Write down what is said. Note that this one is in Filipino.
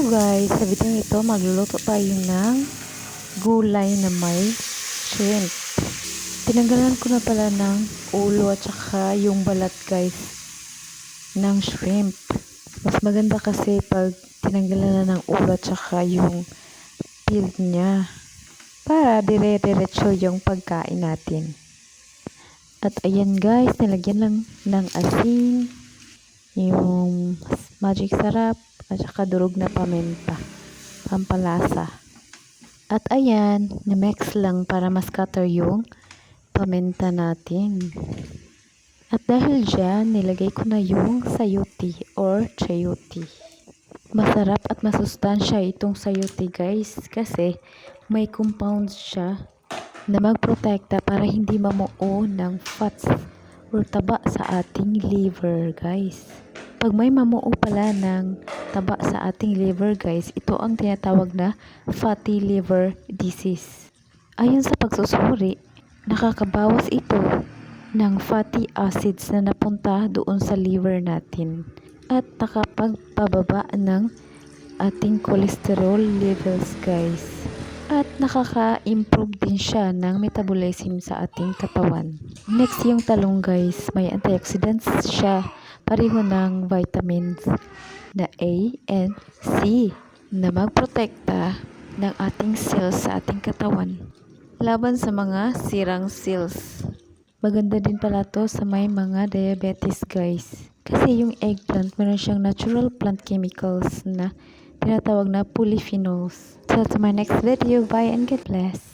Hello guys, sa video ito magluluto tayo ng gulay na may shrimp. Tinanggalan ko na pala ng ulo at saka yung balat guys ng shrimp. Mas maganda kasi pag tinanggalan na ng ulo at saka yung peel niya para dire-diretso yung pagkain natin. At ayan guys, nilagyan lang ng asin, yung magic sarap at saka durog na paminta, pampalasa. At ayan, na-mix lang para mas scatter yung paminta natin. At dahil dyan, nilagay ko na yung sayote or chayote. Masarap at masustansya itong sayote guys kasi may compounds siya na magprotekta para hindi mamuo ng fats or taba sa ating liver guys. Pag may mamuo pala ng taba sa ating liver guys, ito ang tinatawag na fatty liver disease. Ayon sa pagsusuri, nakakabawas ito ng fatty acids na napunta doon sa liver natin at nakapagpababa ng ating cholesterol levels guys. At nakaka-improve din siya ng metabolism sa ating katawan. Next yung talong guys, may antioxidants siya, pareho ng vitamins na A and C na magprotekta ng ating cells sa ating katawan laban sa mga sirang cells. Maganda din pala to sa may mga diabetes guys. Kasi yung eggplant, meron siyang natural plant chemicals na tinatawag na polyphenols. So to my next video, bye and God bless.